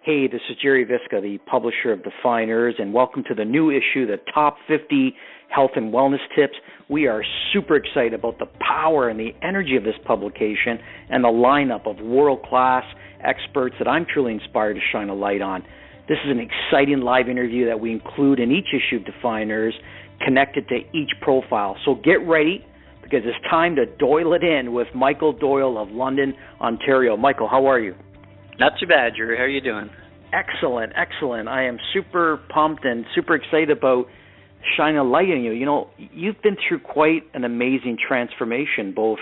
Hey, this is Gerry Visca, the publisher of Defyeneurs, and welcome to the new issue, the Top 50 Health and Wellness Tips. We are super excited about the power and the energy of this publication and the lineup of world-class experts that I'm truly inspired to shine a light on. This is an exciting live interview that we include in each issue of Defyeneurs, connected to each profile. So get ready, because it's time to Doyle it in with Michael Doyle of London, Ontario. Michael, how are you? Not too bad, Gerry. How are you doing? Excellent, excellent. I am super pumped and super excited about shining a light on you. You know, you've been through quite an amazing transformation, both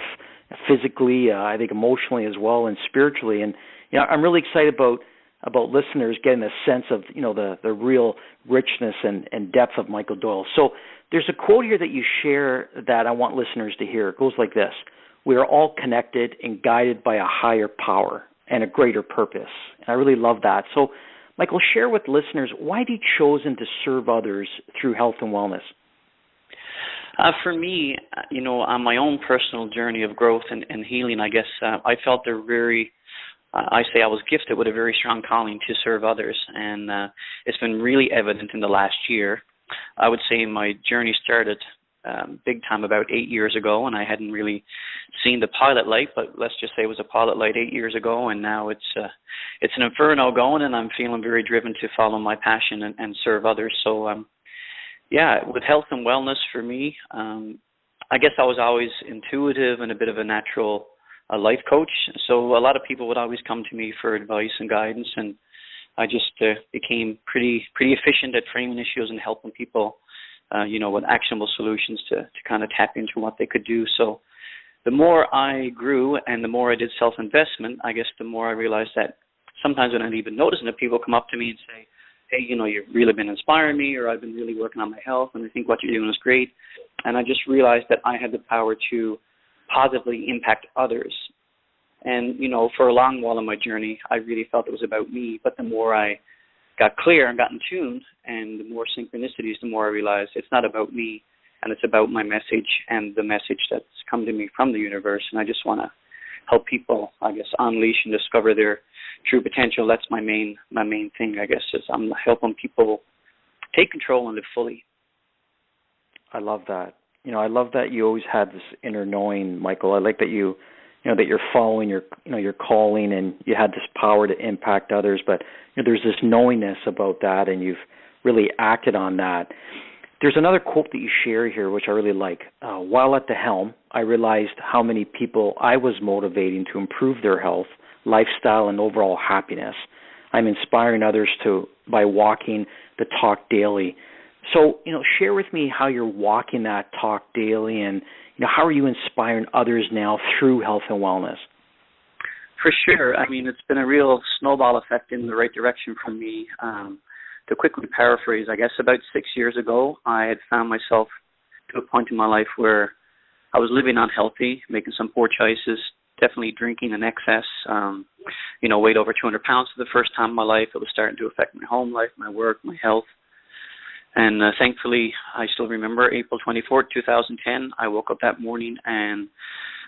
physically, I think emotionally as well, and spiritually. And you know, I'm really excited about listeners getting a sense of, you know, the real richness and depth of Michael Doyle. So there's a quote here that you share that I want listeners to hear. It goes like this: "We are all connected and guided by a higher power and a greater purpose." And I really love that. So, Michael, share with listeners, why have you chosen to serve others through health and wellness? For me, you know, on my own personal journey of growth and healing, I guess I felt I was gifted with a very strong calling to serve others, and it's been really evident in the last year. I would say my journey started big time about 8 years ago, and I hadn't really seen the pilot light, but let's just say it was a pilot light 8 years ago, and now it's an inferno going, and I'm feeling very driven to follow my passion and serve others. So, with health and wellness for me, I guess I was always intuitive and a bit of a natural life coach. So a lot of people would always come to me for advice and guidance, and I just became pretty efficient at framing issues and helping people with actionable solutions to kind of tap into what they could do. So the more I grew and the more I did self-investment, I guess the more I realized that sometimes when I even noticing that people come up to me and say, "Hey, you know, you've really been inspiring me," or "I've been really working on my health and I think what you're doing is great." And I just realized that I had the power to positively impact others. And, you know, for a long while in my journey, I really felt it was about me. But the more I got clear and got in tune, and the more synchronicities, the more I realized it's not about me, and it's about my message and the message that's come to me from the universe. And I just want to help people, I guess, unleash and discover their true potential. That's my main thing, I guess, is I'm helping people take control and live fully. I love that. You know, I love that you always had this inner knowing, Michael. I like that you know, that you're following your calling, and you had this power to impact others, but you know, there's this knowingness about that, and you've really acted on that. There's another quote that you share here, which I really like. "While at the helm, I realized how many people I was motivating to improve their health, lifestyle, and overall happiness. I'm inspiring others by walking the talk daily." So, you know, share with me how you're walking that talk daily, and you know, how are you inspiring others now through health and wellness? For sure. I mean, it's been a real snowball effect in the right direction for me. To quickly paraphrase, I guess about 6 years ago, I had found myself to a point in my life where I was living unhealthy, making some poor choices, definitely drinking in excess, weighed over 200 pounds for the first time in my life. It was starting to affect my home life, my work, my health. And thankfully, I still remember April 24th, 2010, I woke up that morning, and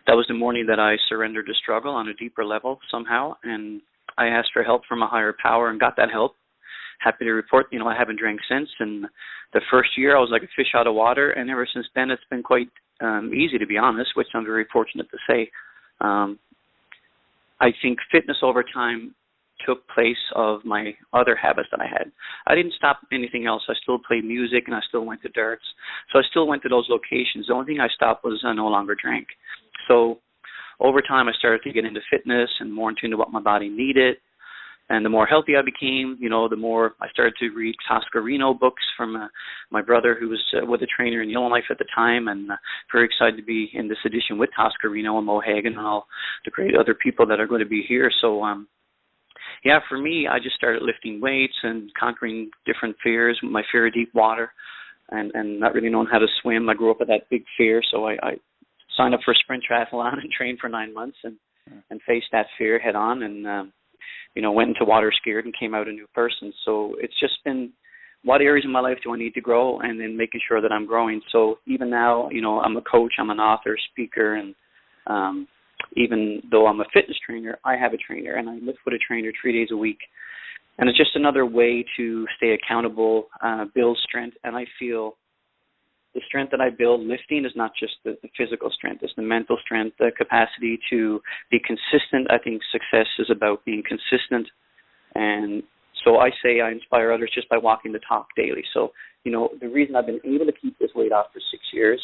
that was the morning that I surrendered to struggle on a deeper level somehow, and I asked for help from a higher power and got that help. Happy to report, you know, I haven't drank since, and the first year I was like a fish out of water, and ever since then it's been quite easy, to be honest, which I'm very fortunate to say. I think fitness over time took place of my other habits that I had. I didn't stop anything else. I still played music, and I still went to darts. So I still went to those locations. The only thing I stopped was I no longer drank. So over time, I started to get into fitness and more in tune to what my body needed. And the more healthy I became, you know, the more I started to read Toscarino books from my brother, who was with a trainer in Yellowknife at the time, and very excited to be in this edition with Toscarino and Mo Hagan and all the great other people that are going to be here. So, for me, I just started lifting weights and conquering different fears. My fear of deep water and not really knowing how to swim. I grew up with that big fear, so I signed up for a sprint triathlon and trained for 9 months and faced that fear head on and, went into water scared and came out a new person. So it's just been, what areas of my life do I need to grow, and then making sure that I'm growing. So even now, I'm a coach, I'm an author, speaker, and even though I'm a fitness trainer, I have a trainer, and I lift with a trainer 3 days a week. And it's just another way to stay accountable, build strength. And I feel the strength that I build lifting is not just the physical strength, it's the mental strength, the capacity to be consistent. I think success is about being consistent. And so I say I inspire others just by walking the talk daily. So, the reason I've been able to keep this weight off for 6 years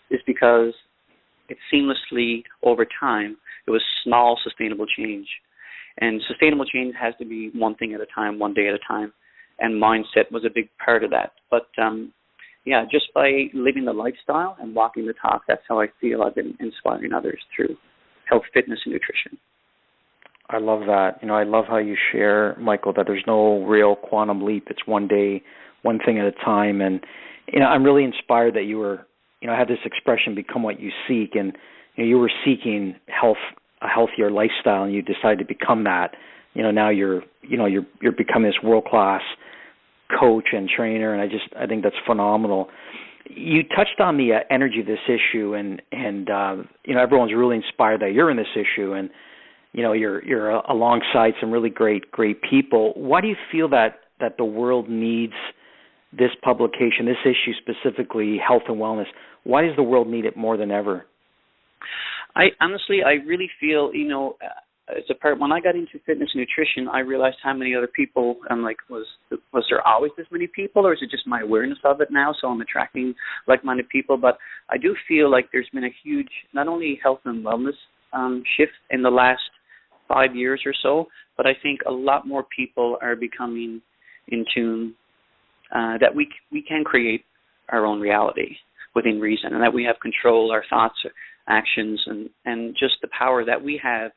is because it seamlessly, over time, it was small, sustainable change. And sustainable change has to be one thing at a time, one day at a time. And mindset was a big part of that. But, just by living the lifestyle and walking the talk, that's how I feel I've been inspiring others through health, fitness, and nutrition. I love that. I love how you share, Michael, that there's no real quantum leap. It's one day, one thing at a time. And, I'm really inspired that you were, had this expression, become what you seek. And, you were seeking a healthier lifestyle, and you decided to become that. Now you're becoming this world-class coach and trainer, and I think that's phenomenal. You touched on the energy of this issue, and everyone's really inspired that you're in this issue, and you're alongside some really great people. Why do you feel that the world needs this publication, this issue specifically, health and wellness? Why does the world need it more than ever? I really feel, as a part, when I got into fitness and nutrition, I realized how many other people, I'm like, was there always this many people, or is it just my awareness of it now, so I'm attracting like-minded people? But I do feel like there's been a huge, not only health and wellness shift in the last 5 years or so, but I think a lot more people are becoming in tune that we can create our own reality within reason, and that we have control, our thoughts, actions, and just the power that we have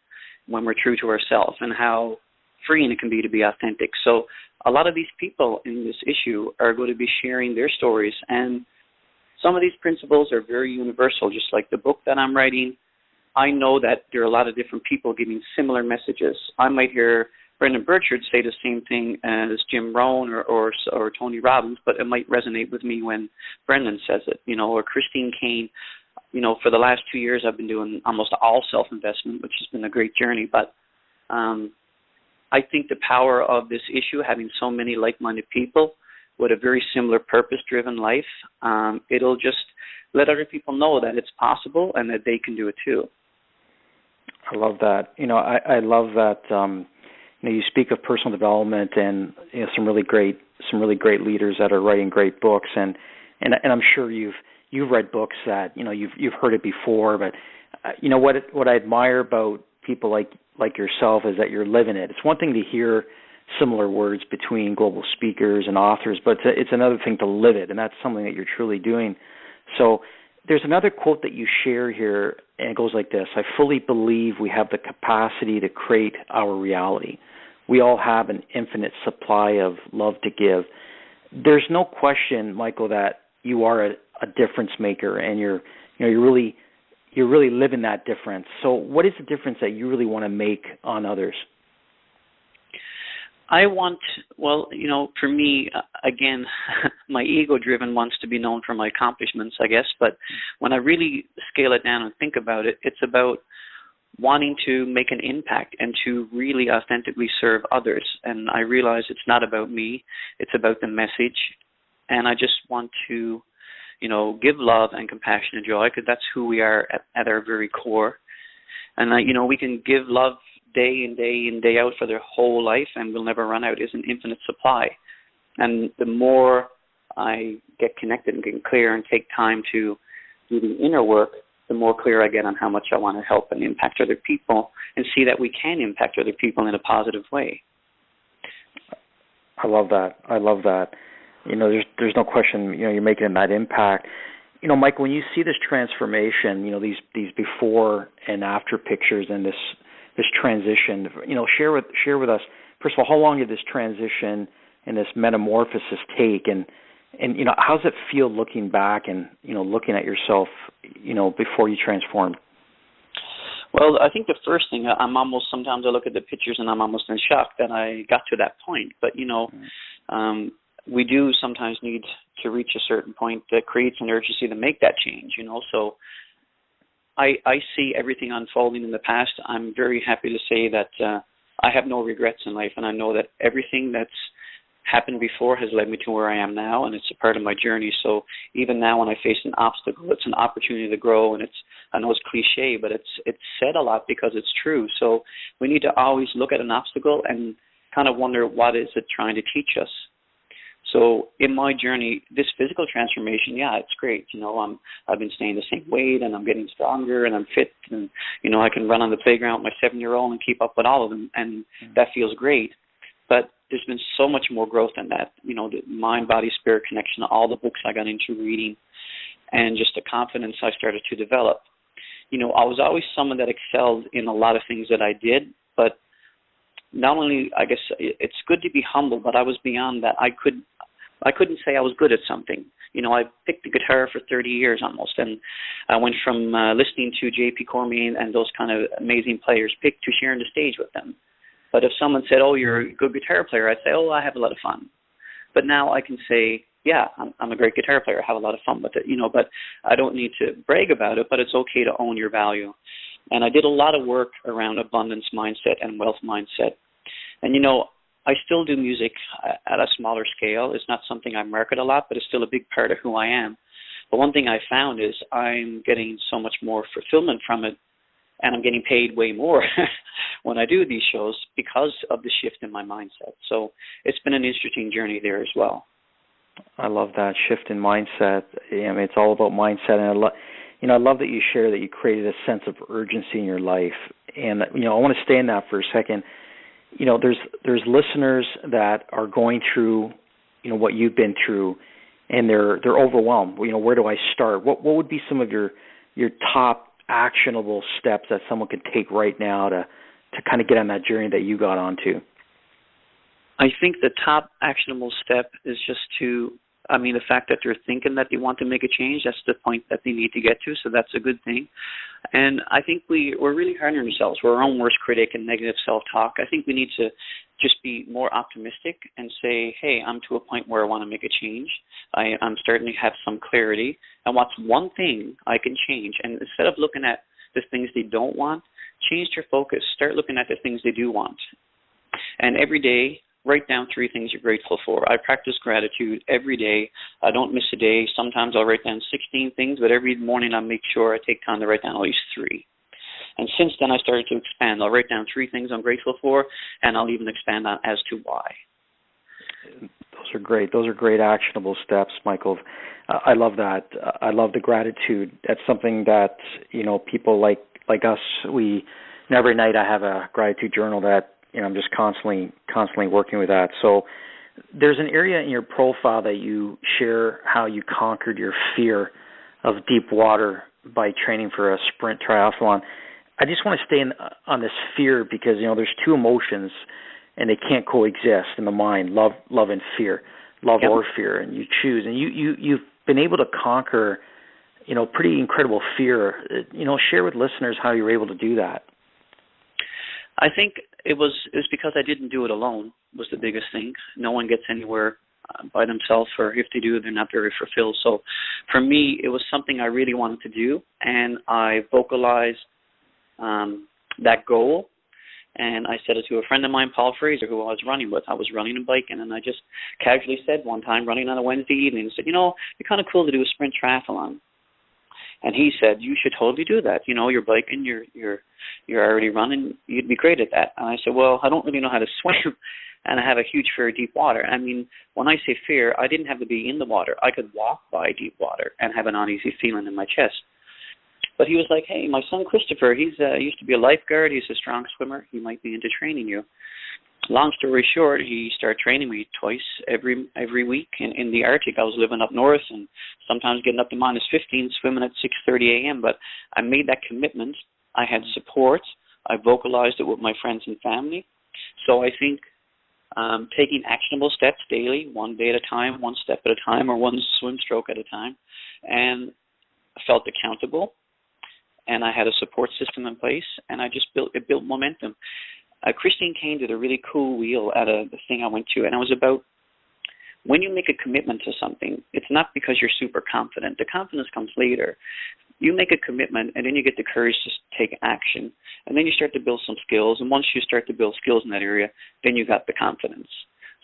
when we're true to ourselves, and how freeing it can be to be authentic. So a lot of these people in this issue are going to be sharing their stories, and some of these principles are very universal, just like the book that I'm writing. I know that there are a lot of different people giving similar messages. I might hear Brendan Burchard say the same thing as Jim Rohn or Tony Robbins, but it might resonate with me when Brendan says it, or Christine Kane. For the last 2 years, I've been doing almost all self-investment, which has been a great journey. But I think the power of this issue, having so many like-minded people with a very similar purpose-driven life, it'll just let other people know that it's possible and that they can do it too. I love that. I love that. You speak of personal development and some really great leaders that are writing great books, and I'm sure you've read books that you've heard it before, but what I admire about people like yourself is that you're living it. It's one thing to hear similar words between global speakers and authors, but it's another thing to live it, and that's something that you're truly doing. So there's another quote that you share here, and it goes like this: I fully believe we have the capacity to create our reality. We all have an infinite supply of love to give. There's no question, Michael, that you are a difference maker, and you're really living that difference. So what is the difference that you really want to make on others? For me, again, my ego-driven wants to be known for my accomplishments, I guess. But when I really scale it down and think about it, it's about wanting to make an impact and to really authentically serve others. And I realize it's not about me. It's about the message. And I just want to, give love and compassion and joy, because that's who we are at our very core. And, we can give love day in, day in, day out for their whole life, and we'll never run out. It's an infinite supply. And the more I get connected and get clear and take time to do the inner work, the more clear I get on how much I want to help and impact other people, and see that we can impact other people in a positive way. I love that. There's no question, you're making that impact. Mike, when you see this transformation, these before and after pictures and this transition, share with us, first of all, how long did this transition and this metamorphosis take, and how does it feel looking back and, looking at yourself, before you transformed? Well, I think the first thing, sometimes I look at the pictures and I'm almost in shock that I got to that point. But, we do sometimes need to reach a certain point that creates an urgency to make that change, So I see everything unfolding in the past. I'm very happy to say that I have no regrets in life, and I know that everything that's happened before has led me to where I am now, and it's a part of my journey. So even now when I face an obstacle, it's an opportunity to grow, and I know it's cliche, but it's said a lot because it's true. So we need to always look at an obstacle and kind of wonder, what is it trying to teach us? So in my journey, this physical transformation, yeah, it's great. I've been staying the same weight, and I'm getting stronger, and I'm fit, and, I can run on the playground with my 7-year-old and keep up with all of them, and that feels great. But there's been so much more growth than that, the mind, body, spirit connection, all the books I got into reading, and just the confidence I started to develop. I was always someone that excelled in a lot of things that I did, but not only, I guess, it's good to be humble, but I was beyond that. I couldn't say I was good at something. I picked the guitar for 30 years almost, and I went from listening to J.P. Cormier and those kind of amazing players pick to sharing the stage with them. But if someone said, "Oh, you're a good guitar player," I'd say, "Oh, I have a lot of fun." But now I can say, "Yeah, I'm a great guitar player. I have a lot of fun with it." But I don't need to brag about it. But it's okay to own your value. And I did a lot of work around abundance mindset and wealth mindset. And I still do music at a smaller scale. It's not something I market a lot, but it's still a big part of who I am. But one thing I found is I'm getting so much more fulfillment from it, and I'm getting paid way more when I do these shows because of the shift in my mindset. So it's been an interesting journey there as well. I love that shift in mindset. It's all about mindset, and I love that you share that you created a sense of urgency in your life. And I want to stay in that for a second. There's listeners that are going through, what you've been through, and they're overwhelmed. Where do I start? What would be some of your top actionable steps that someone could take right now to kind of get on that journey that you got onto? I think the top actionable step is just the fact that they're thinking that they want to make a change, that's the point that they need to get to, so that's a good thing. And I think we're really hard on ourselves. We're our own worst critic and negative self-talk. I think we need to just be more optimistic and say, hey, I'm to a point where I want to make a change. I'm starting to have some clarity. And what's one thing I can change? And instead of looking at the things they don't want, change your focus. Start looking at the things they do want. And every day, write down 3 things you're grateful for. I practice gratitude every day. I don't miss a day. Sometimes I'll write down 16 things, but every morning I make sure I take time to write down at least 3. And since then, I started to expand. I'll write down 3 things I'm grateful for, and I'll even expand on as to why. Those are great. Those are great actionable steps, Michael. I love that. I love the gratitude. That's something that, people like us, every night I have a gratitude journal that, I'm just constantly working with that. So there's an area in your profile that you share how you conquered your fear of deep water by training for a sprint triathlon. I just want to stay on this fear because, there's 2 emotions and they can't coexist in the mind, love and fear, love yep. or fear, and you choose. And you've been able to conquer, pretty incredible fear. Share with listeners how you were able to do that. I think it was because I didn't do it alone was the biggest thing. No one gets anywhere by themselves, or if they do, they're not very fulfilled. So for me, it was something I really wanted to do, and I vocalized that goal, and I said it to a friend of mine, Paul Fraser, who I was running with. I was running and biking, and I just casually said one time, running on a Wednesday evening, said, it'd be kind of cool to do a sprint triathlon. And he said, you should totally do that. You're biking, you're already running, you'd be great at that. And I said, well, I don't really know how to swim, and I have a huge fear of deep water. When I say fear, I didn't have to be in the water. I could walk by deep water and have an uneasy feeling in my chest. But he was like, hey, my son Christopher, he's used to be a lifeguard. He's a strong swimmer. He might be into training you. Long story short, he started training me twice every week in the Arctic. I was living up north and sometimes getting up to -15, swimming at 6:30 a.m. But I made that commitment. I had support. I vocalized it with my friends and family. So I think taking actionable steps daily, one day at a time, one step at a time, or one swim stroke at a time, and I felt accountable. And I had a support system in place, and I just built momentum. Christine Kane did a really cool wheel at the thing I went to, and it was about when you make a commitment to something, it's not because you're super confident. The confidence comes later. you make a commitment, and then you get the courage to take action, and then you start to build some skills, and once you start to build skills in that area, then you got the confidence.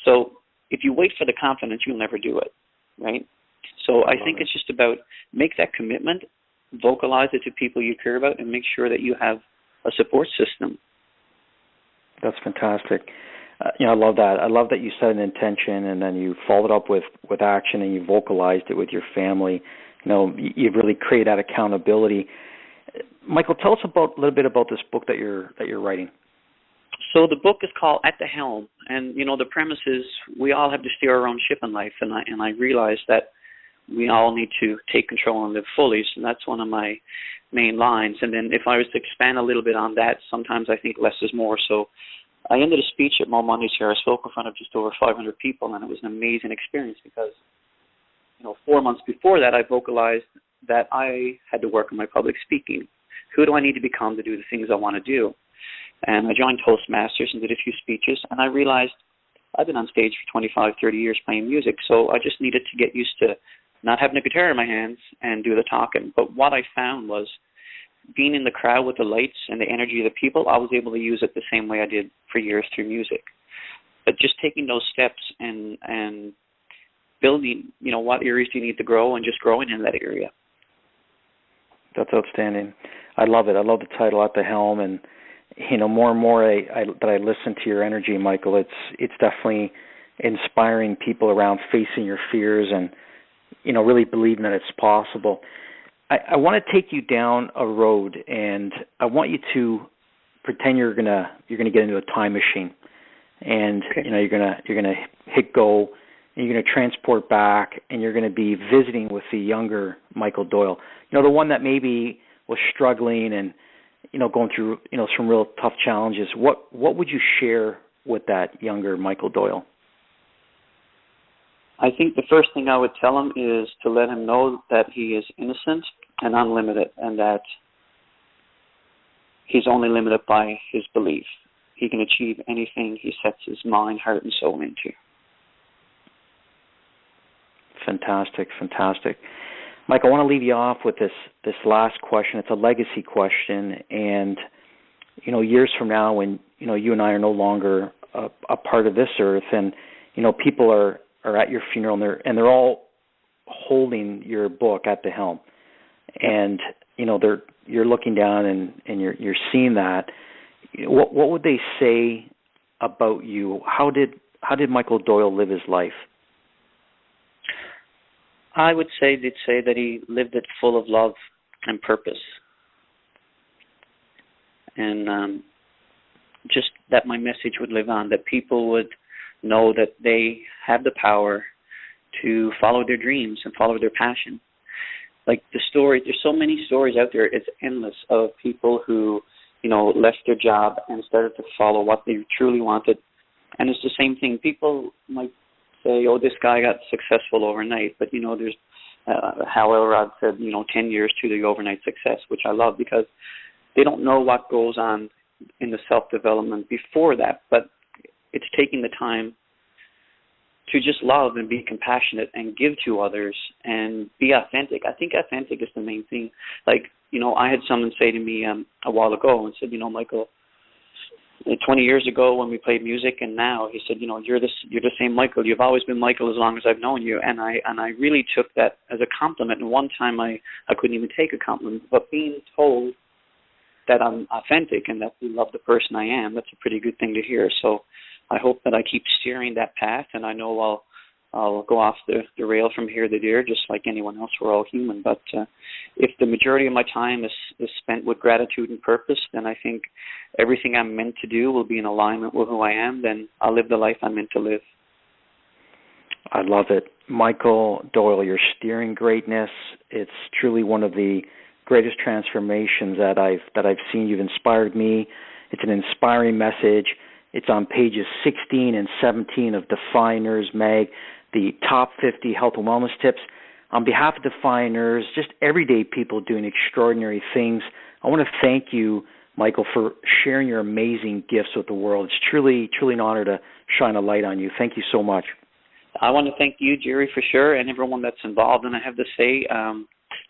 So if you wait for the confidence, you'll never do it, right? So I think it's just about make that commitment, vocalize it to people you care about, and make sure that you have a support system. That's fantastic. I love that. I love that you set an intention and then you followed up with action and you vocalized it with your family. You've really created that accountability. Michael, tell us a little bit about this book that you're writing. So the book is called At the Helm, and the premise is we all have to steer our own ship in life, and I realize that we all need to take control and live fully. So that's one of my main lines. And then if I was to expand a little bit on that, sometimes I think less is more. So I ended a speech at Mo Mondays here. I spoke in front of just over 500 people, and it was an amazing experience because 4 months before that, I vocalized that I had to work on my public speaking. Who do I need to become to do the things I want to do? And I joined Toastmasters and did a few speeches, and I realized I've been on stage for 25, 30 years playing music, so I just needed to get used to not having a guitar in my hands and do the talking. But what I found was being in the crowd with the lights and the energy of the people, I was able to use it the same way I did for years through music. But just taking those steps and building, what areas do you need to grow and just growing in that area. That's outstanding. I love it. I love the title, At the Helm, and more and more that I listen to your energy, Michael. It's definitely inspiring people around facing your fears and really believing that it's possible. I want to take you down a road, and I want you to pretend you're gonna get into a time machine, and okay. You're gonna hit go, and you're gonna transport back, and you're gonna be visiting with the younger Michael Doyle. The one that maybe was struggling and going through some real tough challenges. What would you share with that younger Michael Doyle? I think the first thing I would tell him is to let him know that he is innocent and unlimited, and that he's only limited by his belief. He can achieve anything he sets his mind, heart, and soul into. Fantastic. Mike, I want to leave you off with this last question. It's a legacy question, and years from now, when you and I are no longer a part of this earth, and people are at your funeral, and they're all holding your book At the Helm, and you're looking down and you're seeing that. What would they say about you? How did Michael Doyle live his life? I would say they'd say that he lived it full of love and purpose, and just that my message would live on, that people would know that they have the power to follow their dreams and follow their passion. Like the story, there's so many stories out there, it's endless, of people who, left their job and started to follow what they truly wanted. And it's the same thing. People might say, oh, this guy got successful overnight, but, there's, Hal Elrod said, 10 years to the overnight success, which I love, because they don't know what goes on in the self-development before that, but it's taking the time to just love and be compassionate and give to others and be authentic. I think authentic is the main thing. Like, I had someone say to me a while ago and said, Michael, 20 years ago when we played music and now, he said, you're the same Michael. You've always been Michael as long as I've known you. And I really took that as a compliment. And one time I couldn't even take a compliment, but being told that I'm authentic and that you love the person I am, that's a pretty good thing to hear. So I hope that I keep steering that path, and I know I'll go off the rail from here to there, just like anyone else. We're all human. But if the majority of my time is spent with gratitude and purpose, then I think everything I'm meant to do will be in alignment with who I am. Then I'll live the life I'm meant to live. I love it. Michael Doyle, you're steering greatness. It's truly one of the greatest transformations that I've seen. You've inspired me. It's an inspiring message. It's on pages 16 and 17 of Defyeneurs mag, the top 50 health and wellness tips. On behalf of Defyeneurs, just everyday people doing extraordinary things, I want to thank you, Michael, for sharing your amazing gifts with the world. It's truly an honor to shine a light on you. Thank you so much. I want to thank you, Gerry, for sure, and everyone that's involved. And I have to say,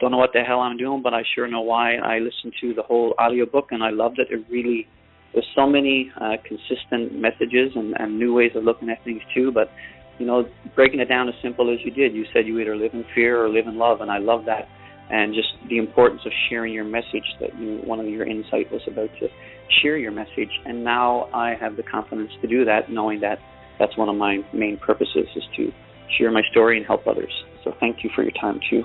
don't know what the hell I'm doing, but I sure know why. I listened to the whole audiobook, and I loved it. It really, there's so many consistent messages and new ways of looking at things too, but, you know, breaking it down as simple as you did. You said you either live in fear or live in love, and I love that. And just the importance of sharing your message, that one of your insight was about to share your message. And now I have the confidence to do that, knowing that that's one of my main purposes, is to share my story and help others. So thank you for your time too.